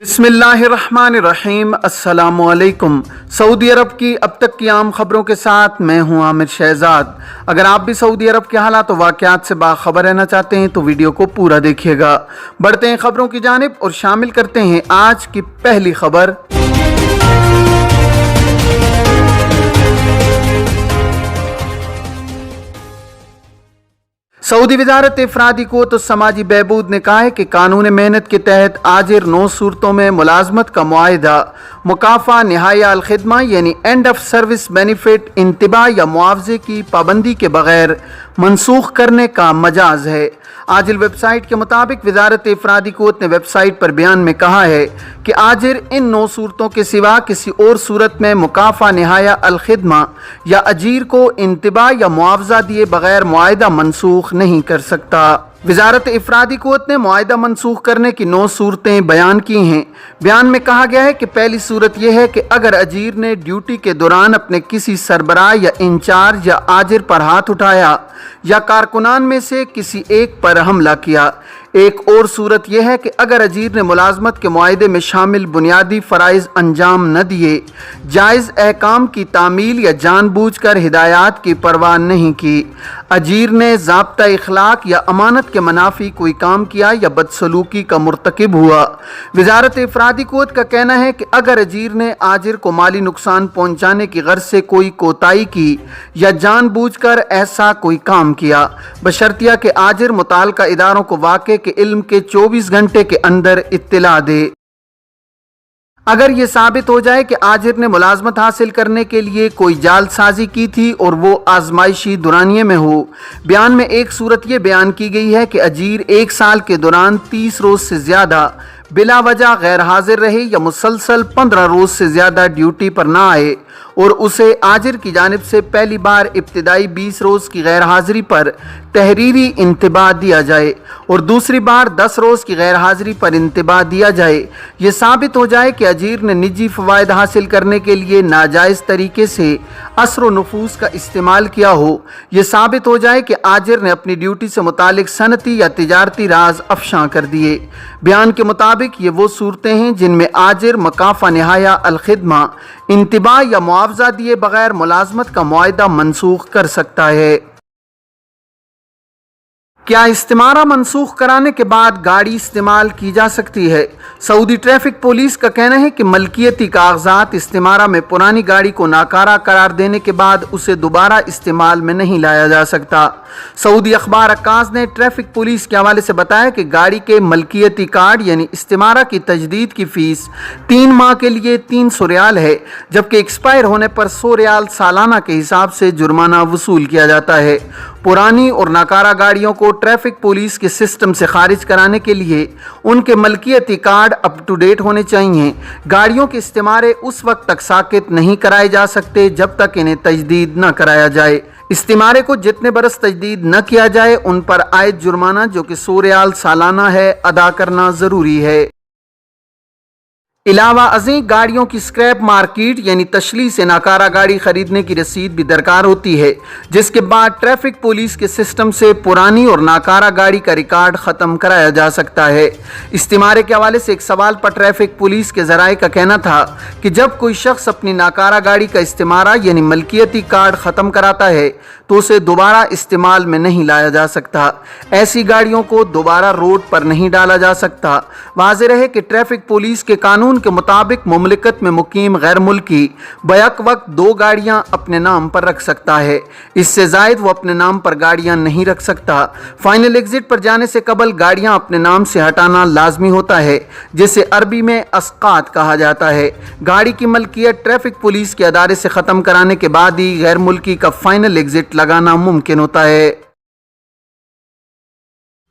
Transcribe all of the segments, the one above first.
बिस्मिल्लाहिर्रहमानिर्रहीम। अस्सलामु अलैकुम। सऊदी अरब की अब तक की आम खबरों के साथ मैं हूं आमिर शहजाद। अगर आप भी सऊदी अरब के हालात और वाक़यात से बाखबर रहना चाहते हैं तो वीडियो को पूरा देखिएगा। बढ़ते हैं खबरों की जानिब और शामिल करते हैं आज की पहली खबर। सऊदी वजारत इफरादी क़ुव्वत और समाजी बहबूद ने कहा है कि कानून मेहनत के तहत आजिर 9 सूरतों में मुलाजमत का मुआहिदा मुकाफ़ा निहाया अल खिदमा यानी एंड ऑफ सर्विस बेनिफिट इंतबा या मुआवजे की पाबंदी के बगैर मनसूख करने का मजाज है। आजिल वेबसाइट के मुताबिक वजारत इफरादी क़ुव्वत ने वेबसाइट पर बयान में कहा है कि आजिर इन 9 सूरतों के सिवा किसी और सूरत में मुकाफ़ा निहाया अल खिदमा या अजीर को इंतबा या मुआवजा दिए बगैर मुआहिदा मनसूख नहीं कर सकता। वजारत इफरादी क़ुव्वत ने मुआहिदा मनसूख करने की 9 सूरतें बयान की हैं। बयान में कहा गया है कि पहली सूरत यह है कि अगर अजीर ने ड्यूटी के दौरान अपने किसी सरबराह या इंचार्ज या आजिर पर हाथ उठाया या कारकुनान में से किसी एक पर हमला किया। एक और सूरत यह है कि अगर अजीर ने मुलाजमत के मुआहिदे में शामिल बुनियादी फ़राइज़ अंजाम न दिए, जायज़ अहकाम की तामील या जानबूझकर हिदायत की परवाह नहीं की, अजीर ने ज़ाब्ता इखलाक या अमानत के मनाफी कोई काम किया या बदसलूकी का मुर्तकिब हुआ। वजारत इफरादी क़ुव्वत का कहना है कि अगर अजीर ने आजिर को माली नुकसान पहुँचाने की गर्ज से कोई कोताही की या जानबूझकर ऐसा कोई काम किया, बशर्तिया कि आजिर मुताल्लिका इदारों को वाक़े के इल्म के 24 घंटे के अंदर इत्तिला दे। अगर ये साबित हो जाए कि आजिर ने मुलाजमत हासिल करने के लिए कोई जालसाजी की थी और वो आजमाइशी दुरानिये में हो। बयान में एक सूरत ये बयान की गई है कि अजीर 1 साल के दौरान 30 रोज़ से ज़्यादा बिला वजह गैर हाजिर रहे या मुसलसल 15 रोज़ से ज़्यादा ड्यूटी पर ना आए और उसे आजिर की जानिब से पहली बार इब्तिदाई 20 रोज़ की गैर हाजिरी पर तहरीरी इंतबाह दिया जाए और दूसरी बार 10 रोज़ की गैर हाजिरी पर इंतबाह दिया जाए। ये साबित हो जाए कि अजीर ने निजी फ़वाइद हासिल करने के लिए नाजायज़ तरीके से असर व नफूस का इस्तेमाल किया हो। ये साबित हो जाए कि आजिर ने अपनी ड्यूटी से मुतालिक सनती या तिजारती राज अफशां कर दिए। बयान के मुताबिक ये वो सूरतें हैं जिनमें आजिर मकाफ़ा निहाया अल खिदमा इंतबा या मुआवजा दिए बगैर मुलाजमत का मुआहिदा मनसूख कर सकता है। क्या इस्तिमारा मनसूख कराने के बाद गाड़ी इस्तेमाल की जा सकती है? सऊदी ट्रैफिक पुलिस का कहना है कि मलकियती कागजात इस्तिमारा में पुरानी गाड़ी को नाकारा करार देने के बाद उसे दोबारा इस्तेमाल में नहीं लाया जा सकता। सऊदी अखबार अक्काज ने ट्रैफिक पुलिस के हवाले से बताया कि गाड़ी के मलकियती कार्ड यानी इस्तिमारा की तजदीद की फ़ीस 3 माह के लिए 300 रियाल है, जबकि एक्सपायर होने पर 100 रियाल सालाना के हिसाब से जुर्माना वसूल किया जाता है। पुरानी और नाकारा गाड़ियों को ट्रैफिक पुलिस के सिस्टम से खारिज कराने के लिए उनके मलकियती कार्ड अप टू डेट होने चाहिए। गाड़ियों के इस्तिमारे उस वक्त तक साकित नहीं कराए जा सकते जब तक इन्हें तजदीद न कराया जाए। इस्तिमारे को जितने बरस तजदीद न किया जाए उन पर आयद जुर्माना जो कि 100 रियाल सालाना है अदा करना ज़रूरी है। इलावा अज़ीं गाड़ियों की स्क्रैप मार्केट यानी तशली से नाकारा गाड़ी खरीदने की रसीद भी दरकार होती है, जिसके बाद ट्रैफिक पुलिस के सिस्टम से पुरानी और नाकारा गाड़ी का रिकॉर्ड ख़त्म कराया जा सकता है। इस्तिमारे के हवाले से एक सवाल पर ट्रैफिक पुलिस के ज़राए का कहना था कि जब कोई शख्स अपनी नाकारा गाड़ी का इस्तिमारा यानी मलकियती कार्ड ख़त्म कराता है तो उसे दोबारा इस्तेमाल में नहीं लाया जा सकता। ऐसी गाड़ियों को दोबारा रोड पर नहीं डाला जा सकता। वाज़ेह रहे कि ट्रैफिक पुलिस के कानून के मुताबिक मुमलिकत में मुकीम गैर मुल्की बैक वक्त 2 गाड़ियां अपने नाम पर रख सकता है, इससे ज़ायद वो अपने नाम पर गाड़ियां नहीं रख सकता। फाइनल एग्जिट पर जाने से कबल गाड़ियां अपने नाम से हटाना लाजमी होता है, जिसे अरबी में अस्कात कहा जाता है। गाड़ी की मलकियत ट्रैफिक पुलिस के अदारे से ख़त्म कराने के बाद ही गैर मुल्की का फाइनल एग्जिट लगाना मुमकिन होता है।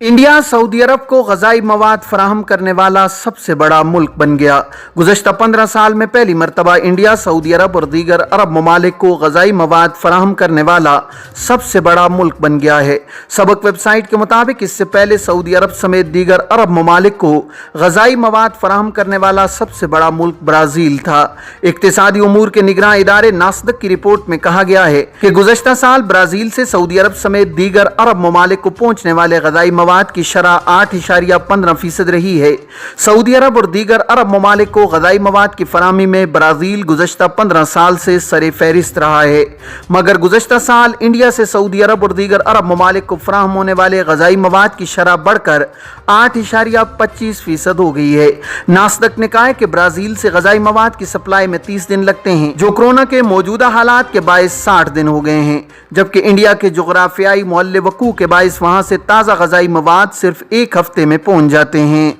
इंडिया सऊदी अरब को ग़ज़ाई मवाद फराहम करने वाला सबसे बड़ा मुल्क बन गया। गुज़श्ता 15 साल में पहली मरतबा इंडिया सऊदी अरब और दीगर अरब ममालिक को ग़ज़ाई मवाद फराहम करने वाला सबसे बड़ा मुल्क बन गया है। सबक वेबसाइट के मुताबिक इससे पहले सऊदी अरब समेत दीगर अरब ममालिक को ग़ज़ाई मवाद फराहम करने वाला सबसे बड़ा मुल्क ब्राज़ील था। इक़्तिसादी उमूर के निगरां इदारे नासदक की रिपोर्ट में कहा गया है कि गुज़श्ता साल ब्राज़ील से सऊदी अरब समेत दीगर अरब ममालिक को पहुँचने वाले ग़ज़ाई مواد کی شرح 8.15% رہی ہے۔ سعودی عرب اور دیگر عرب ممالک کو غذائی مواد کی فراہمی میں برازیل گزشتہ 15 سال سے سر فہرست رہا ہے، مگر گزشتہ سال انڈیا سے سعودی عرب اور دیگر عرب ممالک کو فراہم ہونے والے غذائی مواد کی شرح بڑھ کر 8.25% ہو گئی ہے۔ ناسدق نے کہا ہے کہ برازیل سے غذائی مواد کی سپلائی میں 30 دن لگتے ہیں، جو کورونا کے موجودہ حالات کے باعث 60 دن ہو گئے ہیں، جبکہ انڈیا کے جغرافیائی محل وقوع کے باعث وہاں سے تازہ غذائی مواد صرف 1 ہفتے میں پہنچ جاتے ہیں۔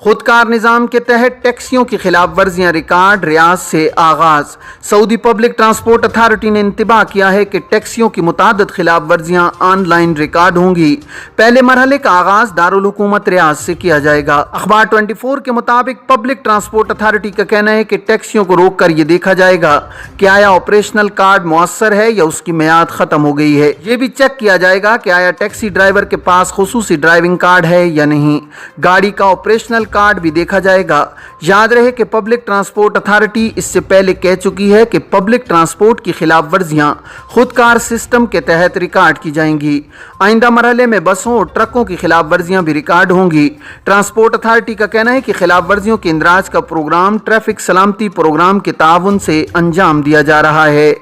خودکار نظام کے تحت ٹیکسیوں کی خلاف ورزیاں ریکارڈ ریاض سے آغاز۔ سعودی پبلک ٹرانسپورٹ اتھارٹی نے انتباہ کیا ہے کہ ٹیکسیوں کی متعدد خلاف ورزیاں آن لائن ریکارڈ ہوں گی۔ پہلے مرحلے کا آغاز دارالحکومت ریاض سے کیا جائے گا۔ اخبار 24 کے مطابق پبلک ٹرانسپورٹ اتھارٹی کا کہنا ہے کہ ٹیکسیوں کو روک کر یہ دیکھا جائے گا کہ آیا آپریشنل کارڈ مؤثر ہے یا اس کی میعاد ختم ہو گئی ہے۔ یہ بھی چیک کیا جائے گا کہ آیا ٹیکسی ڈرائیور کے پاس خصوصی ڈرائیونگ کارڈ ہے یا نہیں۔ گاڑی کا آپریشنل کارڈ بھی دیکھا جائے گا۔ یاد رہے کہ پبلک ٹرانسپورٹ اتھارٹی اس سے پہلے کہہ چکی ہے کہ پبلک ٹرانسپورٹ کی خلاف ورزیاں خودکار سسٹم کے تحت ریکارڈ کی جائیں گی۔ آئندہ مرحلے میں بسوں اور ٹرکوں کی خلاف ورزیاں بھی ریکارڈ ہوں گی۔ ٹرانسپورٹ اتھارٹی کا کہنا ہے کہ خلاف ورزیوں کے اندراج کا پروگرام ٹریفک سلامتی پروگرام کے تعاون سے انجام دیا جا رہا ہے۔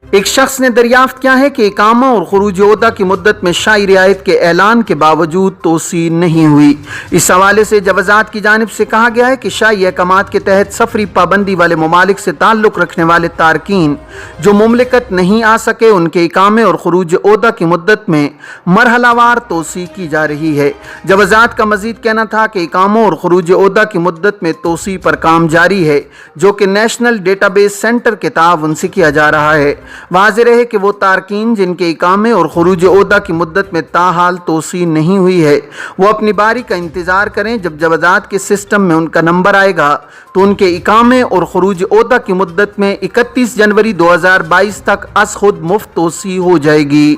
ایک شخص نے دریافت کیا ہے کہ اقامہ اور خروج عہدہ کی مدت میں شاہی رعایت کے اعلان کے باوجود توسیع نہیں ہوئی۔ اس حوالے سے جوازات کی جانب سے کہا گیا ہے کہ شاہی احکامات کے تحت سفری پابندی والے ممالک سے تعلق رکھنے والے تارکین جو مملکت نہیں آ سکے، ان کے اقامے اور خروج عہدہ کی مدت میں مرحلہ وار توسیع کی جا رہی ہے۔ جوازات کا مزید کہنا تھا کہ اقاموں اور خروج عہدہ کی مدت میں توسیع پر کام جاری ہے، جو کہ نیشنل ڈیٹا بیس سینٹر کے تعاون سے کیا جا رہا ہے۔ واضح رہے کہ وہ تارکین جن کے اقامے اور خروج عہدہ کی مدت میں تاحال توسیع نہیں ہوئی ہے، وہ اپنی باری کا انتظار کریں۔ جب جوازات کے سسٹم میں ان کا نمبر آئے گا تو ان کے اقامے اور خروج عہدہ کی مدت میں 31 جنوری 2022 تک از خود مفت توسیع ہو جائے گی۔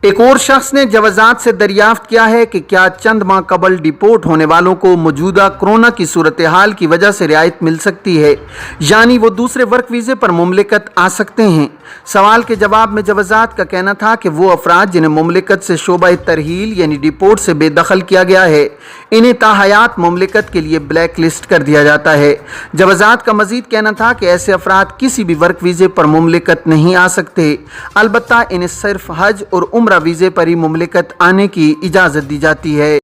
ایک اور شخص نے جوازات سے دریافت کیا ہے کہ کیا چند ماہ قبل ڈیپورٹ ہونے والوں کو موجودہ کورونا کی صورتحال کی وجہ سے رعایت مل سکتی ہے، یعنی وہ دوسرے ورک ویزے پر مملکت آ سکتے ہیں۔ سوال کے جواب میں جوازات کا کہنا تھا کہ وہ افراد جنہیں مملکت سے شعبہ ترحیل یعنی ڈیپورٹ سے بے دخل کیا گیا ہے، انہیں تاحیات مملکت کے لیے بلیک لسٹ کر دیا جاتا ہے۔ جوازات کا مزید کہنا تھا کہ ایسے افراد کسی بھی ورک ویزے پر مملکت نہیں آ سکتے، البتہ انہیں صرف حج اور عمرہ ویزے پر ہی مملکت آنے کی اجازت دی جاتی ہے۔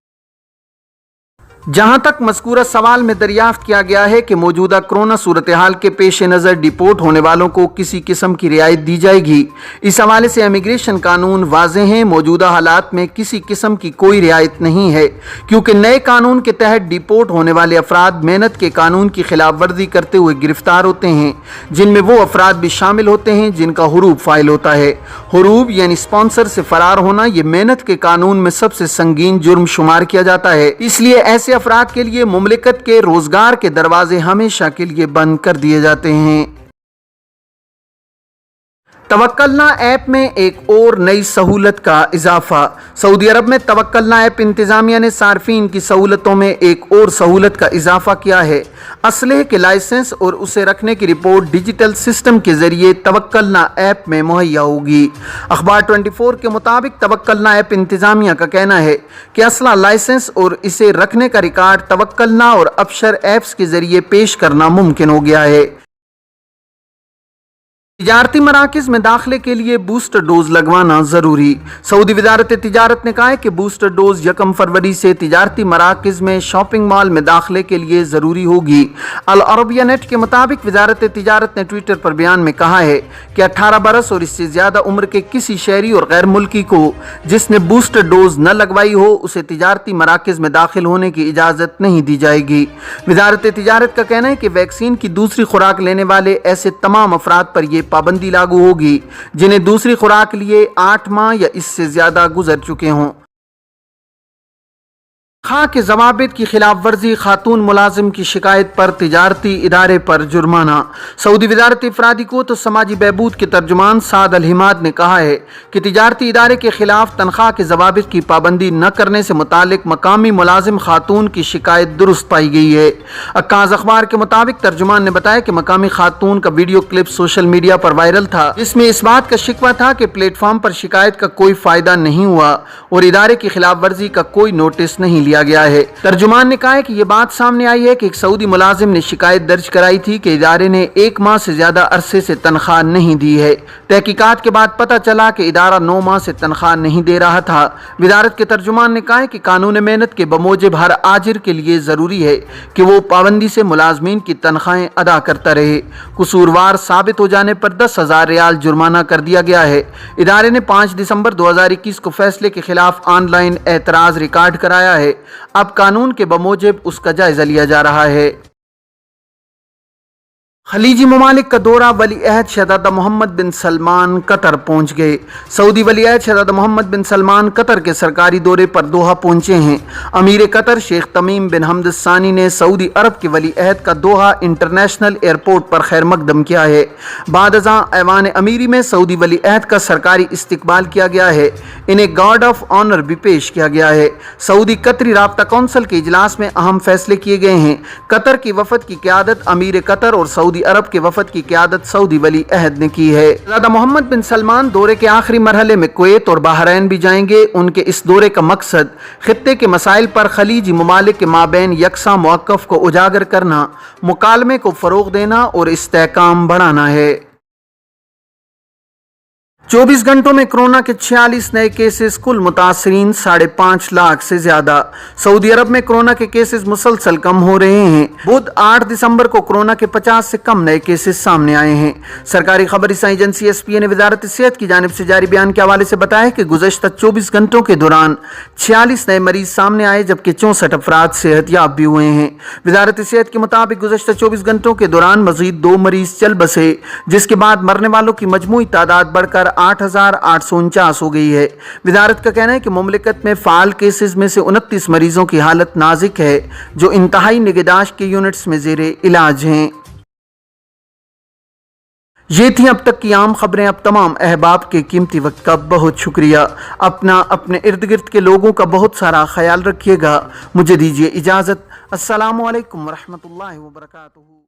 جہاں تک مذکورہ سوال میں دریافت کیا گیا ہے کہ موجودہ کورونا صورتحال کے پیش نظر ڈیپورٹ ہونے والوں کو کسی قسم کی رعایت دی جائے گی، اس حوالے سے امیگریشن قانون واضح ہیں۔ موجودہ حالات میں کسی قسم کی کوئی رعایت نہیں ہے، کیونکہ نئے قانون کے تحت ڈیپورٹ ہونے والے افراد محنت کے قانون کی خلاف ورزی کرتے ہوئے گرفتار ہوتے ہیں، جن میں وہ افراد بھی شامل ہوتے ہیں جن کا ہروب فائل ہوتا ہے۔ ہروب یعنی اسپانسر سے فرار ہونا یہ محنت کے قانون میں سب سے سنگین جرم شمار کیا جاتا ہے، اس لیے ایسے افراد کے لیے مملکت کے روزگار کے دروازے ہمیشہ کے لیے بند کر دیے جاتے ہیں۔ توکلنا ایپ میں ایک اور نئی سہولت کا اضافہ۔ سعودی عرب میں توکلنا ایپ انتظامیہ نے صارفین کی سہولتوں میں ایک اور سہولت کا اضافہ کیا ہے۔ اسلحے کے لائسنس اور اسے رکھنے کی رپورٹ ڈیجیٹل سسٹم کے ذریعے توکلنا ایپ میں مہیا ہوگی۔ اخبار 24 کے مطابق توکلنا ایپ انتظامیہ کا کہنا ہے کہ اسلحہ لائسنس اور اسے رکھنے کا ریکارڈ توکلنا اور ابشر ایپس کے ذریعے پیش کرنا ممکن ہو گیا ہے۔ تجارتی مراکز میں داخلے کے لیے بوسٹر ڈوز لگوانا ضروری۔ سعودی وزارت تجارت نے کہا ہے کہ بوسٹر ڈوز 1 فروری سے تجارتی مراکز میں شاپنگ مال میں داخلے کے لیے ضروری ہوگی۔ العربیہ نیٹ کے مطابق وزارت تجارت نے ٹویٹر پر بیان میں کہا ہے کہ 18 برس اور اس سے زیادہ عمر کے کسی شہری اور غیر ملکی کو جس نے بوسٹر ڈوز نہ لگوائی ہو، اسے تجارتی مراکز میں داخل ہونے کی اجازت نہیں دی جائے گی۔ وزارت تجارت کا کہنا ہے کہ ویکسین کی دوسری خوراک لینے والے ایسے تمام افراد پر یہ پابندی لاگو ہوگی جنہیں دوسری خوراک لیے 8 ماہ یا اس سے زیادہ گزر چکے ہوں۔ तनख्वाह के ज़वाबित की खिलाफ वर्जी, खातून मुलाजिम की शिकायत पर तिजारती इदारे पर जुर्माना। सऊदी वज़ारत अफरादी क़ुव्वत व समाजी बहबूद के तर्जुमान साद अल हिमाद ने कहा है कि तिजारती इदारे के खिलाफ तनख्वाह के ज़वाबित की पाबंदी न करने से मुतालिक मकामी मुलाजिम खातून की शिकायत दुरुस्त पाई गई है। अक्काज़ अखबार के मुताबिक तर्जुमान ने बताया कि मकामी खातून का वीडियो क्लिप सोशल मीडिया पर वायरल था, जिसमें इस बात का शिकवा था कि प्लेटफॉर्म पर शिकायत का कोई फ़ायदा नहीं हुआ और इदारे की खिलाफ वर्जी का कोई नोटिस नहीं लिया गया है। तर्जुमान ने कहा है कि यह बात सामने आई है कि एक सऊदी मुलाजिम ने शिकायत दर्ज कराई थी कि इदारे ने 1 माह से ज्यादा अरसे से तनख्वाह नहीं दी है। तहकीकात के बाद पता चला कि इदारा 9 माह से तनख्वाह नहीं दे रहा था। वजारत के तर्जुमान ने कहा है कि कानून मेहनत के बमूजिब हर आजिर के लिए जरूरी है कि वो पाबंदी से मुलाजमीन की तनख्वाहें अदा करता रहे। कसूरवार साबित हो जाने पर 10,000 रियाल जुर्माना कर दिया गया है। इदारे ने 5 दिसंबर 2021 को फैसले के खिलाफ ऑनलाइन एतराज रिकॉर्ड कराया है। अब कानून के बमूजिब उसका जायजा लिया जा रहा है। खलीजी ममालिक का दौरा, वली अहद शहजादा मोहम्मद बिन सलमान कतर पहुंच गए। सऊदी वली अहद शहजादा मोहम्मद बिन सलमान कतर के सरकारी दौरे पर दोहा पहुंचे हैं। अमीर कतर शेख तमीम बिन हमद सानी ने सऊदी अरब के वली अहद का दोहा इंटरनेशनल एयरपोर्ट पर खैर मकदम किया है। बाद अज़ां ऐवान अमीरी में सऊदी वली अहद का सरकारी इस्तकबाल किया गया है। इन्हें गार्ड ऑफ ऑनर भी पेश किया गया है। सऊदी कतरी राब्ता कौंसिल के इजलास में अहम फैसले किए गए हैं। कतर की वफद की क़यादत अमीर कतर और सऊदी अरब के वफद की क़यादत सऊदी वली अहद ने की है। शहजादा मोहम्मद बिन सलमान दौरे के आखिरी मरहले में कुवैत और बहरैन भी जाएंगे। उनके इस दौरे का मकसद खित्ते के मसाइल पर खलीजी ममालिक के माबैन यकसा मौक़िफ़ को उजागर करना, मुकालमे को फ़रोग़ देना और इस्तेहकाम बढ़ाना है। 24 घंटों में कोरोना के 46 नए केसेस, कुल मुतासरीन 5.5 लाख से ज्यादा। सऊदी अरब में कोरोना के केसेस मुसलसल कम हो रहे हैं। बुध 8 दिसंबर को कोरोना के 50 से कम नए केसेस सामने आए हैं। सरकारी खबर एजेंसी SPA ने वजारत सेहत की जानिब से जारी बयान के हवाले से बताया कि गुज़श्ता 24 घंटों के दौरान 46 नए मरीज सामने आए, जबकि 64 अफराद सेहतयाब भी हुए हैं। वजारत सेहत के मुताबिक गुज़श्ता 24 घंटों के दौरान मजीद 2 मरीज चल बसे, जिसके बाद मरने वालों की मजमूई तादाद बढ़कर 8,849 हो गई है। वजारत का कहना है कि मुमलिकत में फ़ाल केसेस में से 29 मरीजों की हालत नाजुक है, जो इंतहाई निगहदाश्त के यूनिट्स में ज़ेरे इलाज हैं। ये थी अब तक की आम खबरें। अब तमाम अहबाब के कीमती वक्त का बहुत शुक्रिया। अपना, अपने इर्द गिर्द के लोगों का बहुत सारा ख्याल रखिएगा। मुझे दीजिए इजाज़त। अस्सलामु अलैकुम वरहमतुल्लाहि वबरकातुहू।